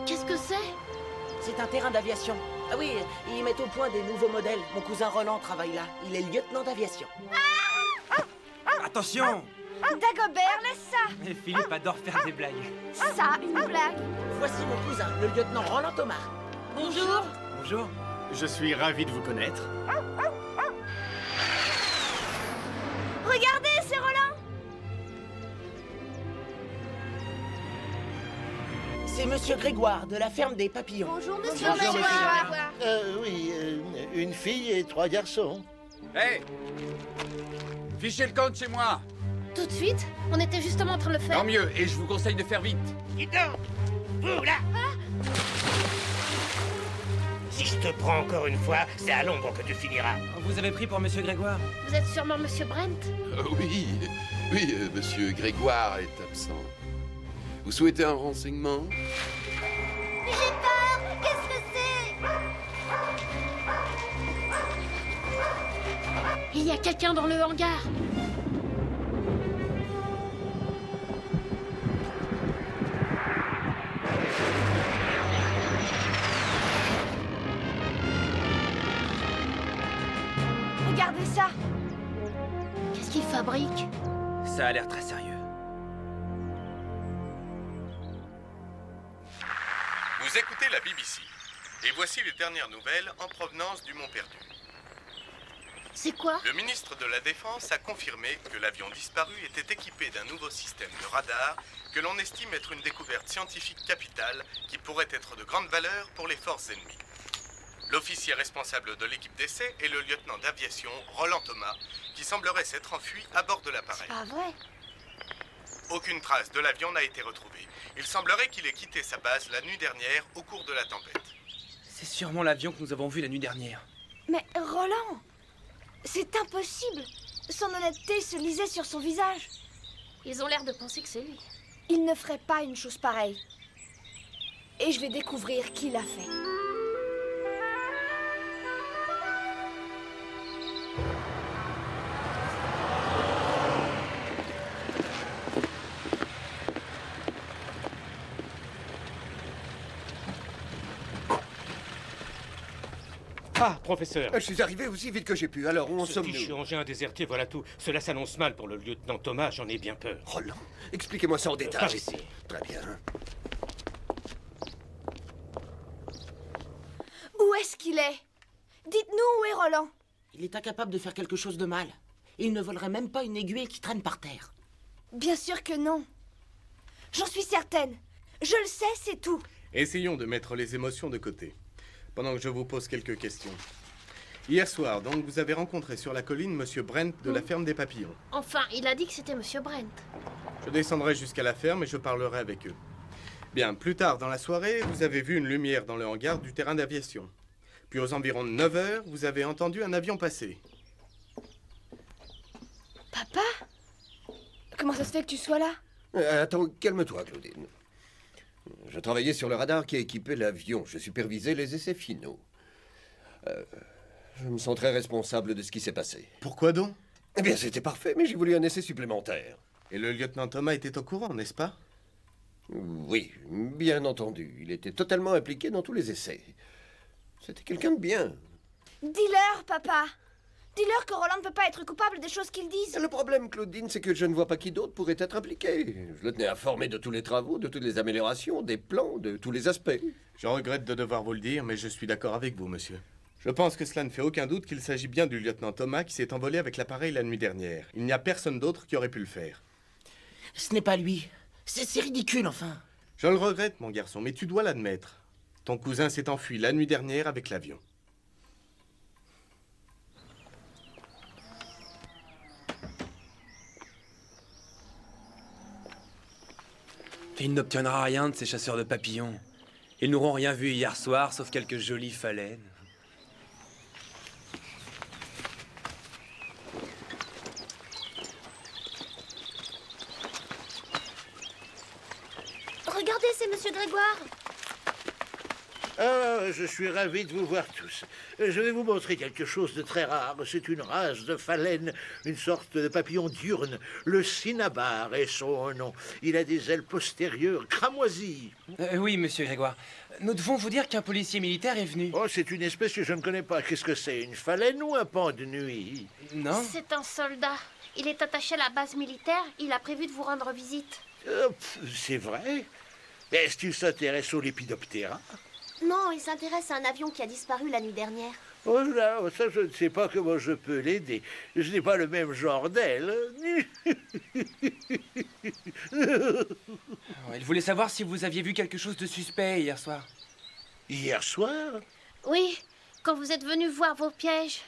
Qu'est-ce que c'est? C'est un terrain d'aviation. Ah oui, ils mettent au point des nouveaux modèles. Mon cousin Roland travaille là. Il est lieutenant d'aviation. Attention! Dagobert, laisse ça! Et Philippe adore faire des blagues. Ça, une blague! Voici mon cousin, le lieutenant Roland Thomas. Bonjour. Bonjour. Je suis ravi de vous connaître. Regardez, c'est Roland! C'est Monsieur Grégoire, de la ferme des papillons. Bonjour, monsieur Bonjour, Grégoire. Oui, une fille et 3 garçons. Hé! Fichez le camp de chez moi! Tout de suite? On était justement en train de le faire. Tant mieux, et je vous conseille de faire vite. Dis donc, vous là! Si je te prends encore une fois, c'est à l'ombre que tu finiras. Vous avez pris pour Monsieur Grégoire? Vous êtes sûrement Monsieur Brent? Oui, monsieur Grégoire est absent. Vous souhaitez un renseignement? J'ai peur! Qu'est-ce que c'est? Il y a quelqu'un dans le hangar. Regardez ça! Qu'est-ce qu'il fabrique? Ça a l'air très sérieux. Vous écoutez la BBC. Et voici les dernières nouvelles en provenance du Mont Perdu. C'est quoi? Le ministre de la Défense a confirmé que l'avion disparu était équipé d'un nouveau système de radar que l'on estime être une découverte scientifique capitale qui pourrait être de grande valeur pour les forces ennemies. L'officier responsable de l'équipe d'essai est le lieutenant d'aviation Roland Thomas, qui semblerait s'être enfui à bord de l'appareil. Pas vrai? Aucune trace de l'avion n'a été retrouvée. Il semblerait qu'il ait quitté sa base la nuit dernière au cours de la tempête. C'est sûrement l'avion que nous avons vu la nuit dernière. Mais Roland! C'est impossible! Son honnêteté se lisait sur son visage. Ils ont l'air de penser que c'est lui. Il ne ferait pas une chose pareille. Et je vais découvrir qui l'a fait. Ah, professeur! Je suis arrivé aussi vite que j'ai pu, alors où en Ce sommes-nous? fichu engin déserté, voilà tout. Cela s'annonce mal pour le lieutenant Thomas, j'en ai bien peur. Roland, expliquez-moi ça en détail. Par ici. Très bien. Où est-ce qu'il est? Dites-nous où est Roland. Il est incapable de faire quelque chose de mal. Il ne volerait même pas une aiguille qui traîne par terre. Bien sûr que non. J'en suis certaine. Je le sais, c'est tout. Essayons de mettre les émotions de côté, pendant que je vous pose quelques questions. Hier soir, donc, vous avez rencontré sur la colline Monsieur Brent de la ferme des papillons. Enfin, il a dit que c'était Monsieur Brent. Je descendrai jusqu'à la ferme et je parlerai avec eux. Bien, plus tard dans la soirée, vous avez vu une lumière dans le hangar du terrain d'aviation. Puis aux environs de 9 heures, vous avez entendu un avion passer. Papa? Comment ça se fait que tu sois là? Attends, calme-toi, Claudine. Je travaillais sur le radar qui a équipé l'avion. Je supervisais les essais finaux. Je me sens très responsable de ce qui s'est passé. Pourquoi donc? Eh bien, c'était parfait, mais j'ai voulu un essai supplémentaire. Et le lieutenant Thomas était au courant, n'est-ce pas? Oui, bien entendu. Il était totalement impliqué dans tous les essais. C'était quelqu'un de bien. Dis-leur, papa. Dis-leur que Roland ne peut pas être coupable des choses qu'ils disent. Le problème, Claudine, c'est que je ne vois pas qui d'autre pourrait être impliqué. Je le tenais informé de tous les travaux, de toutes les améliorations, des plans, de tous les aspects. Je regrette de devoir vous le dire, mais je suis d'accord avec vous, monsieur. Je pense que cela ne fait aucun doute qu'il s'agit bien du lieutenant Thomas qui s'est envolé avec l'appareil la nuit dernière. Il n'y a personne d'autre qui aurait pu le faire. Ce n'est pas lui. C'est ridicule, enfin. Je le regrette, mon garçon, mais tu dois l'admettre. Ton cousin s'est enfui la nuit dernière avec l'avion. Et il n'obtiendra rien de ces chasseurs de papillons. Ils n'auront rien vu hier soir, sauf quelques jolies phalènes. Regardez, c'est Monsieur Grégoire. Ah, je suis ravi de vous voir tous. Je vais vous montrer quelque chose de très rare. C'est une race de phalène, une sorte de papillon diurne. Le cinnabar est son nom. Il a des ailes postérieures cramoisies. Oui, monsieur Grégoire. Nous devons vous dire qu'un policier militaire est venu. Oh, c'est une espèce que je ne connais pas. Qu'est-ce que c'est? Une phalène ou un pan de nuit? Non? C'est un soldat. Il est attaché à la base militaire. Il a prévu de vous rendre visite. C'est vrai? Est-ce qu'il s'intéresse aux lépidoptéra? Non, il s'intéresse à un avion qui a disparu la nuit dernière. Oh là, ça, je ne sais pas comment je peux l'aider. Je n'ai pas le même genre d'aile. Il voulait savoir si vous aviez vu quelque chose de suspect hier soir. Hier soir? Oui, quand vous êtes venu voir vos pièges.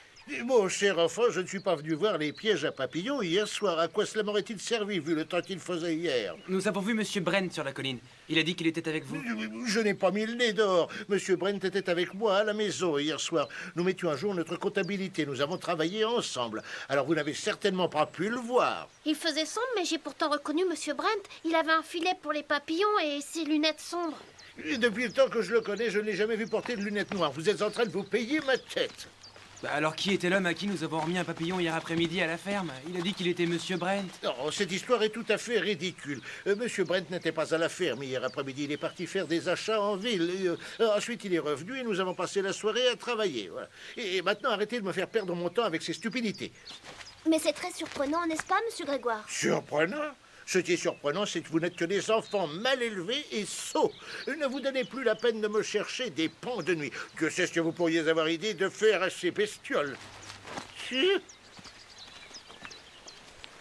Mon cher enfant, je ne suis pas venu voir les pièges à papillons hier soir. À quoi cela m'aurait-il servi, vu le temps qu'il faisait hier? Nous avons vu monsieur Brent sur la colline. Il a dit qu'il était avec vous. Je n'ai pas mis le nez dehors. Monsieur Brent était avec moi à la maison hier soir. Nous mettions à jour notre comptabilité. Nous avons travaillé ensemble. Alors vous n'avez certainement pas pu le voir. Il faisait sombre, mais j'ai pourtant reconnu monsieur Brent. Il avait un filet pour les papillons et ses lunettes sombres. Et depuis le temps que je le connais, je ne l'ai jamais vu porter de lunettes noires. Vous êtes en train de vous payer ma tête. Alors qui était l'homme à qui nous avons remis un papillon hier après-midi à la ferme? Il a dit qu'il était monsieur Brent. Non, cette histoire est tout à fait ridicule. Monsieur Brent n'était pas à la ferme hier après-midi. Il est parti faire des achats en ville. Et, ensuite, il est revenu et nous avons passé la soirée à travailler. Voilà. Et maintenant, arrêtez de me faire perdre mon temps avec ces stupidités. Mais c'est très surprenant, n'est-ce pas, monsieur Grégoire? Surprenant? Ce qui est surprenant, c'est que vous n'êtes que des enfants mal élevés et sots. Ne vous donnez plus la peine de me chercher des pans de nuit. Que c'est ce que vous pourriez avoir idée de faire à ces bestioles?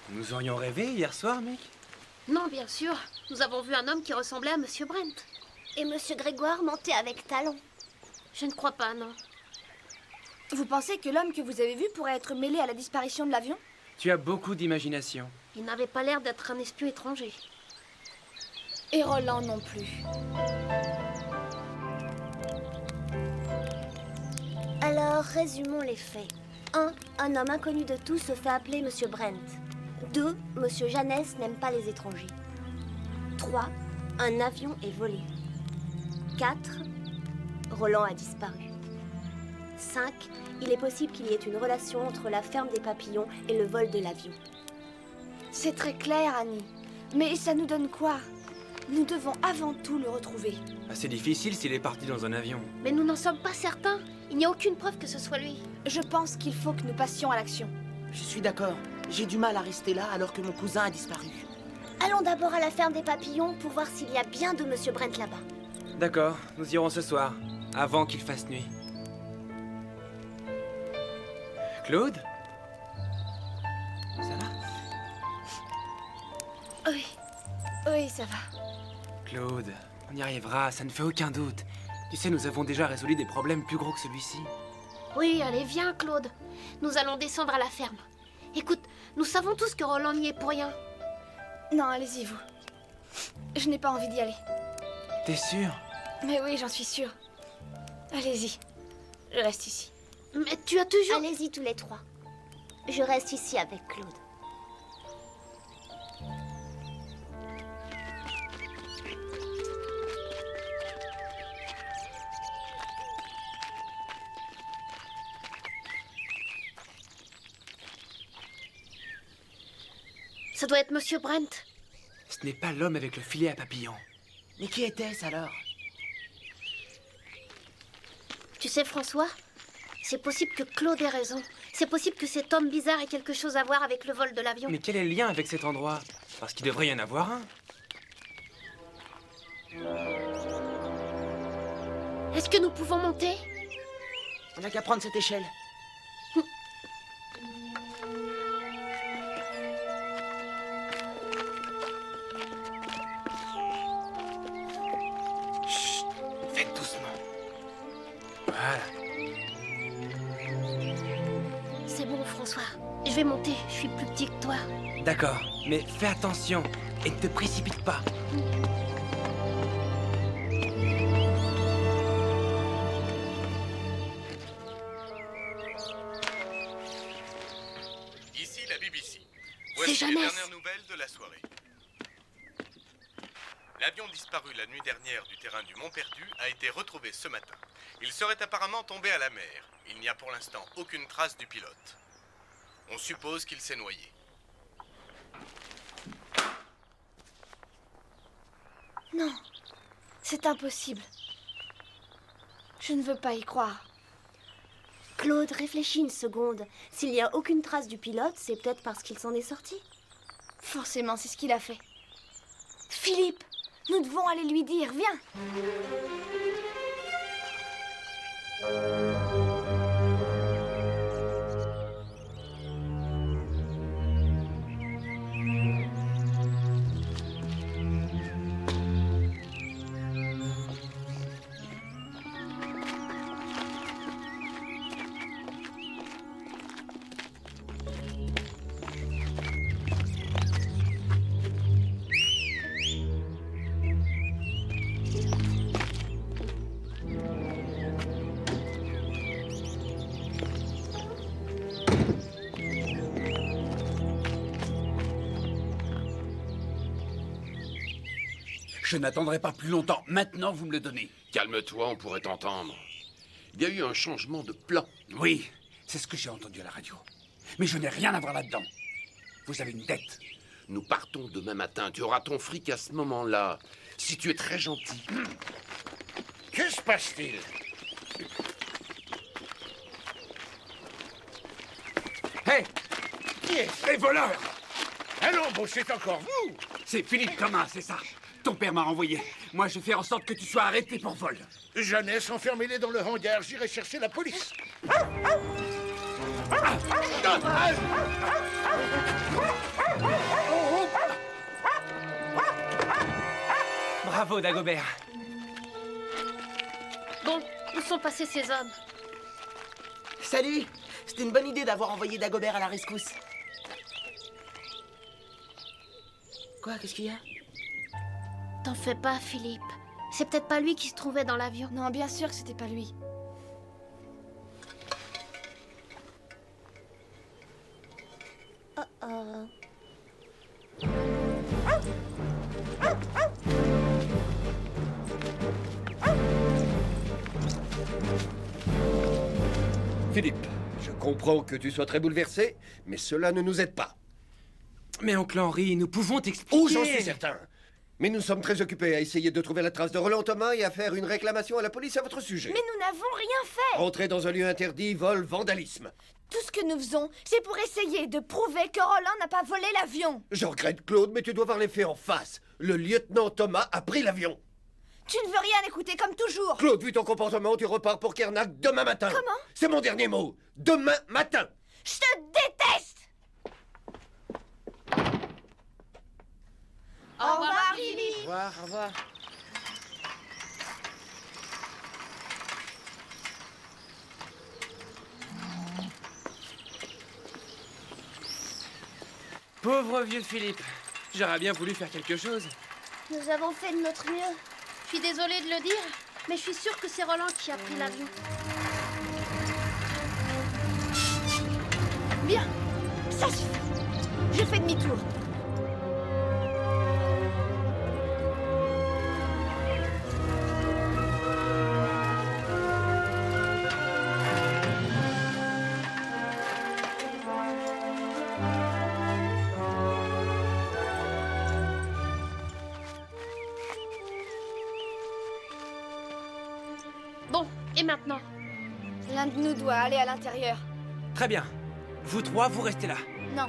Nous aurions rêvé hier soir, mec? Non, bien sûr. Nous avons vu un homme qui ressemblait à monsieur Brent. Et monsieur Grégoire mentait avec talent. Je ne crois pas, non. Vous pensez que l'homme que vous avez vu pourrait être mêlé à la disparition de l'avion? Tu as beaucoup d'imagination. Il n'avait pas l'air d'être un espion étranger. Et Roland non plus. Alors, résumons les faits. 1. Un homme inconnu de tous se fait appeler monsieur Brent. 2. Monsieur Jeannès n'aime pas les étrangers. 3. Un avion est volé. 4. Roland a disparu. 5. Il est possible qu'il y ait une relation entre la ferme des papillons et le vol de l'avion. C'est très clair, Annie. Mais ça nous donne quoi? Nous devons avant tout le retrouver. C'est difficile s'il est parti dans un avion. Mais nous n'en sommes pas certains. Il n'y a aucune preuve que ce soit lui. Je pense qu'il faut que nous passions à l'action. Je suis d'accord. J'ai du mal à rester là alors que mon cousin a disparu. Allons d'abord à la ferme des papillons pour voir s'il y a bien de monsieur Brent là-bas. D'accord, nous irons ce soir, avant qu'il fasse nuit. Claude? Ça va? Oui. Oui, ça va. Claude, on y arrivera, ça ne fait aucun doute. Tu sais, nous avons déjà résolu des problèmes plus gros que celui-ci. Oui, allez, viens, Claude. Nous allons descendre à la ferme. Écoute, nous savons tous que Roland n'y est pour rien. Non, allez-y, vous. Je n'ai pas envie d'y aller. T'es sûr? Mais oui, j'en suis sûre. Allez-y. Je reste ici. Mais tu as toujours... Allez-y tous les trois. Je reste ici avec Claude. Ça doit être monsieur Brent. Ce n'est pas l'homme avec le filet à papillon. Mais qui était-ce alors? Tu sais, François, c'est possible que Claude ait raison. C'est possible que cet homme bizarre ait quelque chose à voir avec le vol de l'avion. Mais quel est le lien avec cet endroit? Parce qu'il devrait y en avoir un. Est-ce que nous pouvons monter? On n'a qu'à prendre cette échelle. Chut, faites doucement. Voilà. C'est bon, François. Je vais monter. Je suis plus petit que toi. D'accord, mais fais attention et ne te précipite pas. Ici la BBC. Voici les Jeannès. dernières nouvelles de la soirée. La L'avion disparu la nuit dernière du terrain du Mont Perdu a été retrouvé ce matin. Il serait apparemment tombé à la mer. Il n'y a pour l'instant aucune trace du pilote. On suppose qu'il s'est noyé. Non, c'est impossible. Je ne veux pas y croire. Claude, réfléchis une seconde. S'il n'y a aucune trace du pilote, c'est peut-être parce qu'il s'en est sorti. Forcément, c'est ce qu'il a fait. Philippe, nous devons aller lui dire, viens. Je n'attendrai pas plus longtemps. Maintenant, vous me le donnez. Calme-toi, on pourrait t'entendre. Il y a eu un changement de plan. Oui, c'est ce que j'ai entendu à la radio. Mais je n'ai rien à voir là-dedans. Vous avez une dette. Nous partons demain matin. Tu auras ton fric à ce moment-là. Si tu es très gentil. Que se passe-t-il? Hé, Qui est-ce? les voleurs! Allons, bon, c'est encore vous? C'est Philippe Thomas, c'est ça. Ton père m'a envoyé. Moi, je fais en sorte que tu sois arrêté pour vol. Jeannesse, enfermez-les dans le hangar, j'irai chercher la police. Bravo, Dagobert. Bon, où sont passés ces hommes? Salut. C'était une bonne idée d'avoir envoyé Dagobert à la rescousse. Quoi, qu'est-ce qu'il y a? T'en fais pas, Philippe. C'est peut-être pas lui qui se trouvait dans l'avion. Non, bien sûr que c'était pas lui. Philippe, je comprends que tu sois très bouleversé, mais cela ne nous aide pas. Mais oncle Henri, nous pouvons t'expliquer. Oh, j'en suis certain. Mais nous sommes très occupés à essayer de trouver la trace de Roland Thomas et à faire une réclamation à la police à votre sujet. Mais nous n'avons rien fait. Entrer dans un lieu interdit, vol, vandalisme. Tout ce que nous faisons, c'est pour essayer de prouver que Roland n'a pas volé l'avion. Je regrette, Claude, mais tu dois voir les faits en face. Le lieutenant Thomas a pris l'avion. Tu ne veux rien écouter, comme toujours. Claude, vu ton comportement, tu repars pour Kernac demain matin. Comment? C'est mon dernier mot. Demain matin. Je te déteste. Au revoir, Philippe. Au revoir, au revoir. Pauvre vieux Philippe. J'aurais bien voulu faire quelque chose. Nous avons fait de notre mieux. Je suis désolée de le dire, mais je suis sûre que c'est Roland qui a pris l'avion. Bien, ça suffit. Je fais demi-tour. Bon, et maintenant? L'un de nous doit aller à l'intérieur. Très bien. Vous trois, vous restez là. Non.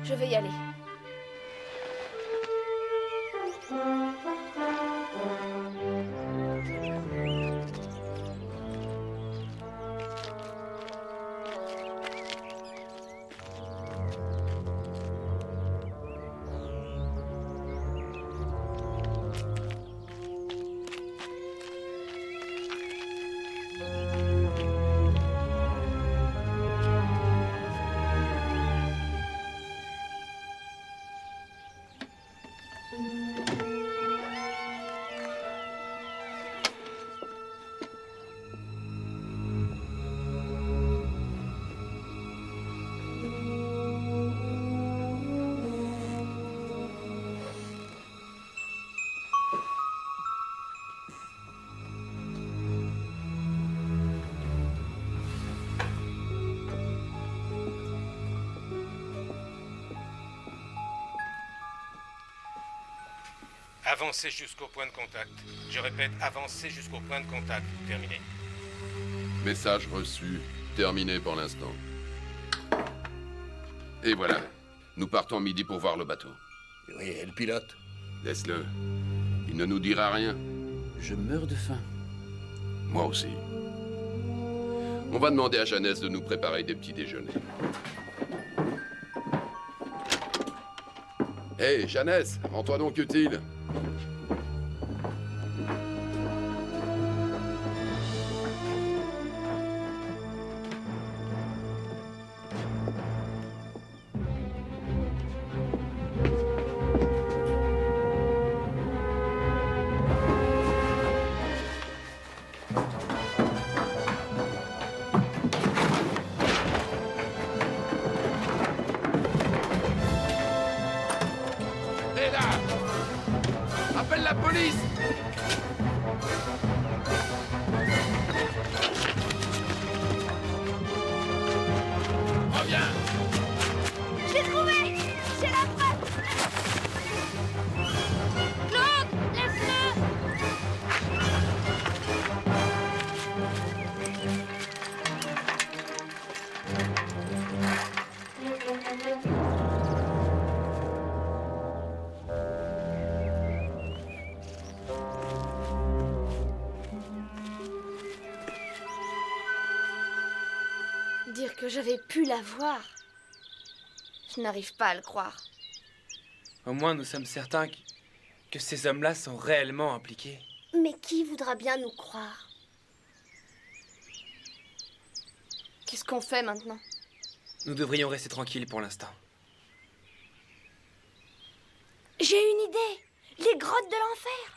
Je vais y aller. Avancez jusqu'au point de contact. Je répète, avancez jusqu'au point de contact. Terminé. Message reçu. Terminé pour l'instant. Et voilà. Nous partons midi pour voir le bateau. Oui, et le pilote? Laisse-le. Il ne nous dira rien. Je meurs de faim. Moi aussi. On va demander à Jeannesse de nous préparer des petits déjeuners. Hé, Jeannesse, rends-toi donc utile. Hé là! Appelle la police! Reviens! Je l'ai trouvé! C'est la preuve! Claude, laisse-le! Dire que j'avais pu la voir. Je n'arrive pas à le croire. Au moins, nous sommes certains que ces hommes-là sont réellement impliqués. Mais qui voudra bien nous croire? Qu'est-ce qu'on fait maintenant? Nous devrions rester tranquilles pour l'instant. J'ai une idée! Les grottes de l'enfer!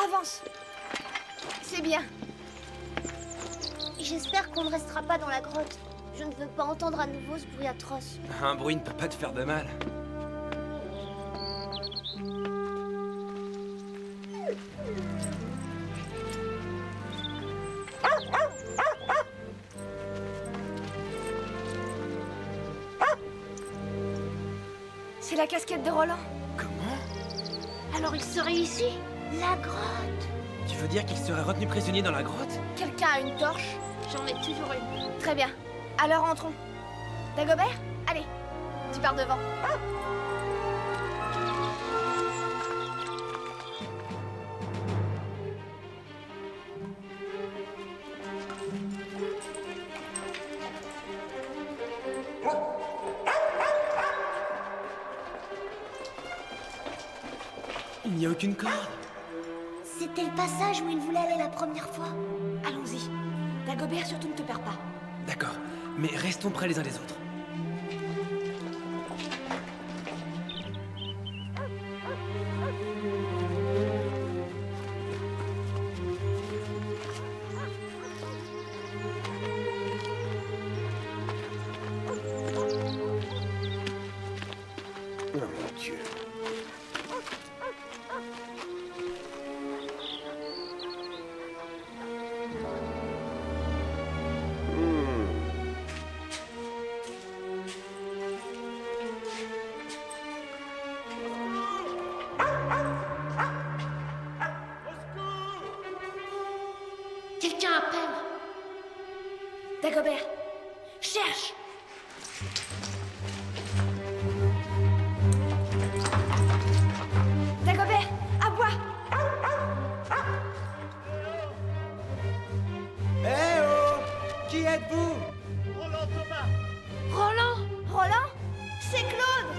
Avance! C'est bien. J'espère qu'on ne restera pas dans la grotte. Je ne veux pas entendre à nouveau ce bruit atroce. Un bruit ne peut pas te faire de mal. C'est la casquette de Roland. Comment? Alors il serait ici? La grotte! Tu veux dire qu'il serait retenu prisonnier dans la grotte? Quelqu'un a une torche? J'en ai toujours une. Très bien. Alors entrons. Dagobert? Allez, tu pars devant. Il n'y a aucune corde. C'était le passage où il voulait aller la première fois. Allons-y. Dagobert, surtout ne te perds pas. D'accord, mais restons près les uns des autres. Oh mon Dieu. Quelqu'un appelle. Dagobert, cherche! Dagobert, aboie! Eh oh! Qui êtes-vous? Roland! Roland? C'est Claude!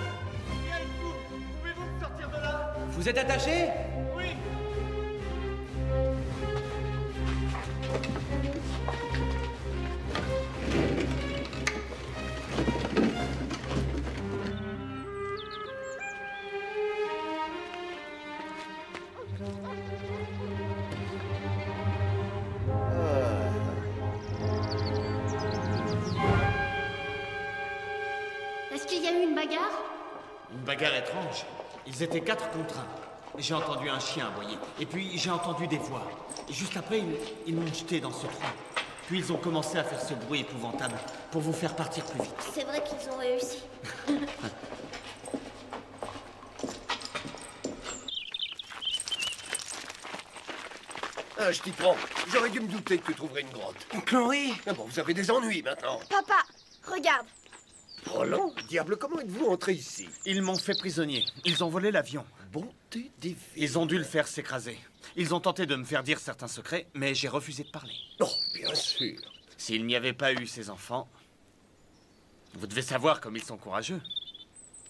Vous êtes attaché? Est-ce qu'il y a eu une bagarre? Une bagarre étrange. Ils étaient 4 contre 1. J'ai entendu un chien aboyer. Et puis j'ai entendu des voix. Et juste après, ils m'ont jeté dans ce trou. Puis ils ont commencé à faire ce bruit épouvantable pour vous faire partir plus vite. C'est vrai qu'ils ont réussi. Ah, je t'y prends. J'aurais dû me douter que tu trouverais une grotte. Chloé! Ah bon, vous avez des ennuis maintenant. Papa, regarde. Roland, diable, comment êtes-vous entré ici? Ils m'ont fait prisonnier. Ils ont volé l'avion. Bonté divine. Ils ont dû le faire s'écraser. Ils ont tenté de me faire dire certains secrets, mais j'ai refusé de parler. Oh, bien sûr. S'il n'y avait pas eu ces enfants, vous devez savoir comme ils sont courageux.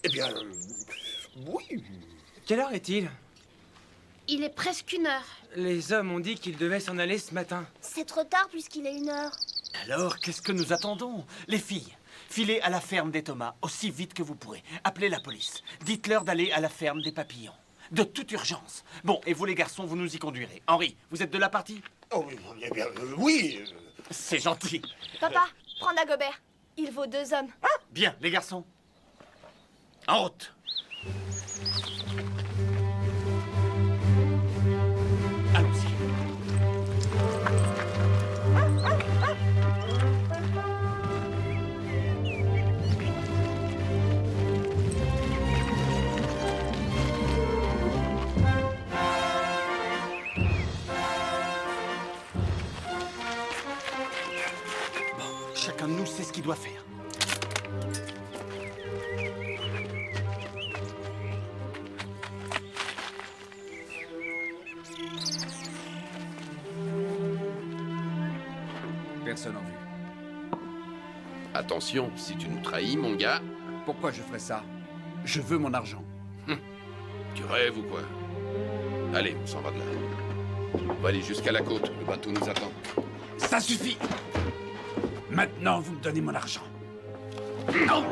Eh bien, oui. Quelle heure est-il? Il est presque 1h. Les hommes ont dit qu'ils devaient s'en aller ce matin. C'est trop tard puisqu'il est 1h. Alors, qu'est-ce que nous attendons? Les filles, filez à la ferme des Thomas aussi vite que vous pourrez. Appelez la police. Dites-leur d'aller à la ferme des Papillons. De toute urgence. Bon, et vous les garçons, vous nous y conduirez. Henri, vous êtes de la partie? Oh, eh bien, oui. C'est gentil. Papa, prends Dagobert. Il vaut 2 hommes. Bien, les garçons. En route. Allons-y. Bon, chacun de nous sait ce qu'il doit faire. Personne en vue. Attention, si tu nous trahis, mon gars, Pourquoi je ferais ça? Je veux mon argent. tu rêves ou quoi? Allez, on s'en va de là. On va aller jusqu'à la côte, le bateau nous attend. Ça suffit! Maintenant, vous me donnez mon argent. Non!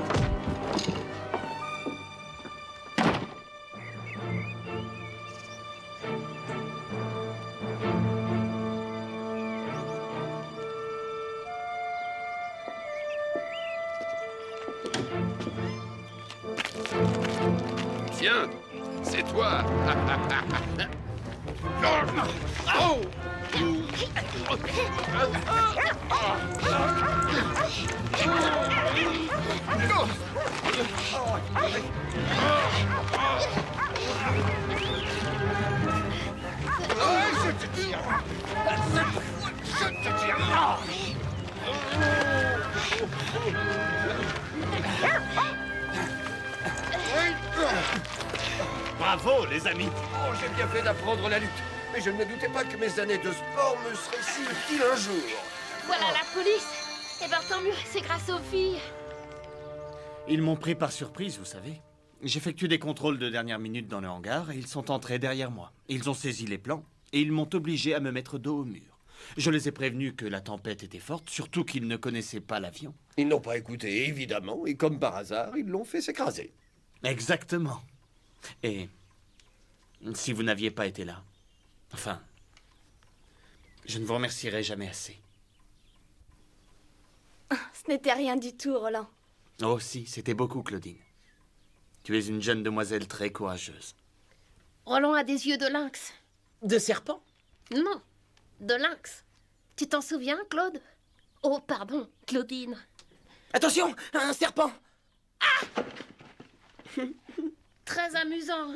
Tiens, c'est toi. Oh! Bravo, les amis. Oh, j'ai bien fait d'apprendre la lutte. Mais je ne me doutais pas que mes années de sport me seraient si utiles un jour. Voilà la police. Eh ben tant mieux, c'est grâce aux filles. Ils m'ont pris par surprise, vous savez. J'effectue des contrôles de dernière minute dans le hangar et ils sont entrés derrière moi. Ils ont saisi les plans et ils m'ont obligé à me mettre dos au mur. Je les ai prévenus que la tempête était forte, surtout qu'ils ne connaissaient pas l'avion. Ils n'ont pas écouté, évidemment, et comme par hasard, ils l'ont fait s'écraser. Exactement. Et si vous n'aviez pas été là, enfin, je ne vous remercierai jamais assez. Ce n'était rien du tout, Roland. Oh si, c'était beaucoup, Claudine. Tu es une jeune demoiselle très courageuse. Roland a des yeux de lynx. De serpent? Non, de lynx. Tu t'en souviens, Claude? Oh, pardon, Claudine. Attention, un serpent! Très amusant.